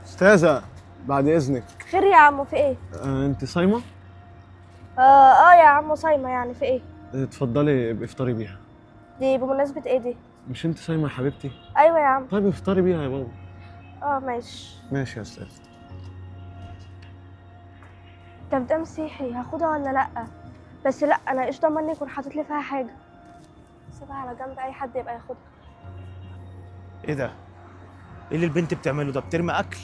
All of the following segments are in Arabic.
استاذة بعد اذنك. خير يا عمو، في ايه؟ انت صايمة؟ يا عمو صايمة، يعني في ايه؟ اتفضلي افطري بيها. دي بمناسبة ايه دي؟ مش انت صايمة يا حبيبتي؟ ايوه يا عم. طيب افطري بيها يا بابا. ماشي. ماشي يا استاذ. طب ده مسيحي، هاخدها ولا لأ؟ بس لأ، انا ايش ضمني يكون حاطط لي فيها حاجة. سيبها على جنب، اي حد يبقى ياخدها. ايه ده؟ ايه اللي البنت بتعمله ده؟ بترمي اكل؟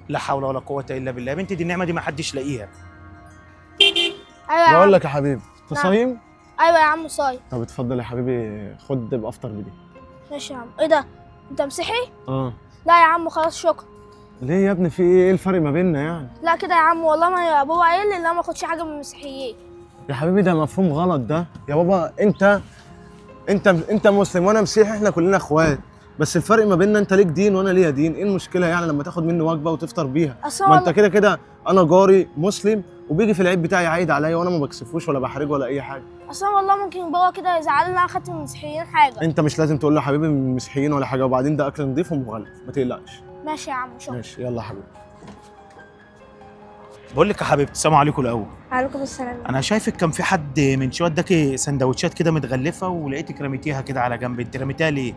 لا حول ولا قوه الا بالله. يا بنتي دي النعمه دي ما حدش لاقيها. ايوه يا بقول عم. لك يا حبيبي انت نعم. صايم؟ ايوه يا عم صايم. طب اتفضل يا حبيبي، خد ابقى افطر بدي. ماشي يا عم. ايه ده؟ انت مسيحي؟ اه. لا يا عم خلاص، شكرا. ليه يا ابني، في ايه الفرق ما بيننا يعني؟ لا كده يا عم، والله ما يا بابا قايل لي ان انا ما اخدش حاجة من المسيحيين. يا حبيبي ده مفهوم غلط ده يا بابا. انت مسلم وانا مسيحي، احنا كلنا اخوات. بس الفرق ما بيننا انت ليك دين وانا ليا دين. ايه المشكله يعني لما تاخد مني وجبه وتفطر بيها؟ أصل ما انت والله- كده كده انا جاري مسلم وبيجي في العيد بتاعي يعيد عليا وانا ما بكسفوش ولا بحرجه ولا اي حاجه. اصلا والله ممكن بابا كده يزعل ان انا اخدت من المسيحيين حاجة. انت مش لازم تقول له يا حبيبي من المسيحيين ولا حاجه، وبعدين ده اكل نضيف ومغلف، ما تقلقش. ماشي يا عم، شكرا. ماشي يلا يا حبيبي. بقول لك يا حبيبتي، السلام عليكم الاول. عليكم السلام. انا شايفك كان في حد من شويه اداكي سندوتشات كده متغلفه ولقيتك رميتيها كده على جنب. انت رميتيها ليه؟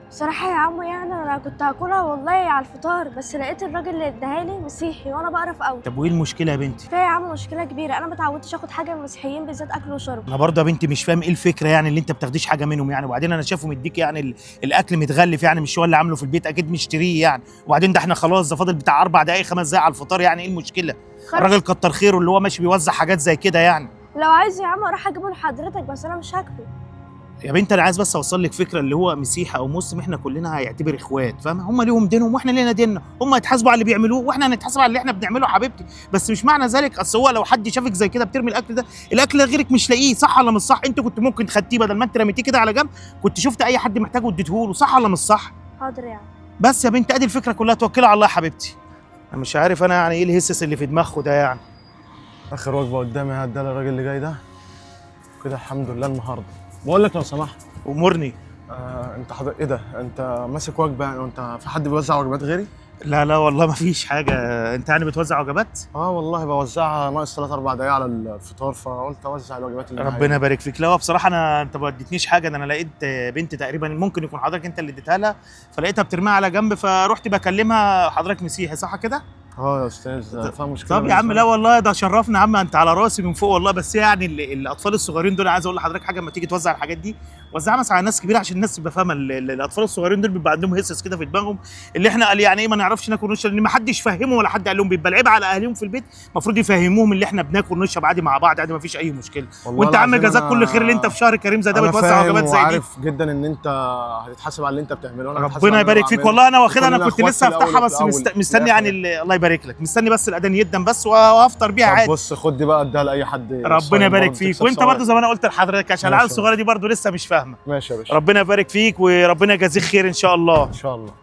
صراحة يا عمو يعني انا كنت هاكلها والله على الفطار، بس لقيت الراجل اللي اداها لي مسيحي وانا بقرف قوي. طب وايه المشكله يا بنتي؟ فيها يا عم مشكلة كبيرة، انا ما اتعودتش اخد حاجة من المسيحيين بالذات اكل وشرب. انا برضه يا بنتي مش فاهم ايه الفكره يعني اللي انت بتاخديش حاجه منهم يعني. وبعدين انا شايفه مديك يعني الاكل متغلف يعني، مش هو اللي عامله في البيت، اكيد مشتريه يعني. وبعدين ده احنا خلاص، ده فاضل بتاع 4 دقائق 5 دقائق على الفطار يعني. ايه المشكله؟ الراجل كتر خيره اللي هو ماشي بيوزع حاجات زي كده يعني. لو عايز يا عم اروح اجيبه لحضرتك، بس انا مش هاكله. يا بنت انا عايز بس اوصل لك فكره، اللي هو مسيحي او مسلم احنا كلنا هيعتبر اخوات، فاهم؟ هم ليهم دينهم واحنا لينا ديننا، هم هيتحاسبوا على اللي بيعملوه واحنا هنتحاسب على اللي احنا بنعمله يا حبيبتي. بس مش معنى ذلك اصل هو لو حد شافك زي كده بترمي الاكل ده، الاكل ده غيرك مش لاقيه، صح ولا مش صح؟ انت كنت ممكن خدتيه بدل ما انت رميتيه كده على جنب، كنت شفت اي حد محتاجه واديته له، صح ولا مش صح؟ حاضر يا عم. بس يا بنت ادي الفكره كلها، توكلي على الله يا حبيبتي. انا مش عارف انا يعني ايه الهسس اللي في دماغه ده يعني. اخر وجبه قدامي هديها للراجل اللي جاي ده كده، الحمد لله النهارده. بقول لك لو سمحت، امرني. انت ايه ده؟ انت ماسك وجبه يعني؟ وانت في حد بيوزع وجبات غيري؟ لا لا والله ما فيش حاجه. انت يعني بتوزع وجبات؟ اه والله بوزعها، ناقص 3 4 دقايق على الفطار، فقلت اوزع الوجبات اللي معايا. ربنا يبارك فيك. لا هو بصراحه انت ما اديتنيش حاجه، ده انا لقيت بنت تقريبا ممكن يكون حضرتك انت اللي اديتها لها، فلقيتها بترميها على جنب فرحت بكلمها. حضرتك مسيحي صح كده؟ اه يا استاذ، فاهم مشكله. طب يا عم لا والله ده شرفنا يا عم، انت على راسي من فوق والله. بس يعني الاطفال الصغيرين دول، عايز اقول لحضرتك حاجه، لما تيجي توزع الحاجات دي وزعها مثلا على ناس كبيره عشان الناس تبقى فاهمه. الاطفال الصغيرين دول بيبقى عندهم هسس كده في دماغهم، اللي احنا قال يعني ايه ما نعرفش ناكل ونشرب، لان ما حدش فهمه ولا حد قال لهم. بيبقى العيب على اهاليهم في البيت، المفروض يفهموهم اللي احنا بناكل ونشرب عادي مع بعض عادي، ما فيش اي مشكله. وانت يا عم جزاك كل خير اللي انت في شهر كريم زي ده بتوزع وجبات زي دي. عارف جدا ان انت هتتحاسب على اللي انت بتعمله. ربنا يبارك فيك والله. انا واخدها، انا كنت لسه هفتحها بس مستني يعني الله يبارك لك، مستني بس الاذان يدن بس وهفطر بيها عادي. بص خد دي بقى اديها لاي حد. ربنا يبارك فيك. وانت برضه زي ما انا قلت لحضرتك عشان العيال الصغيره دي برضه لسه مش فاهمه. ماشي يا باشا. ربنا يبارك فيك وربنا يجازيك خير ان شاء الله. ان شاء الله.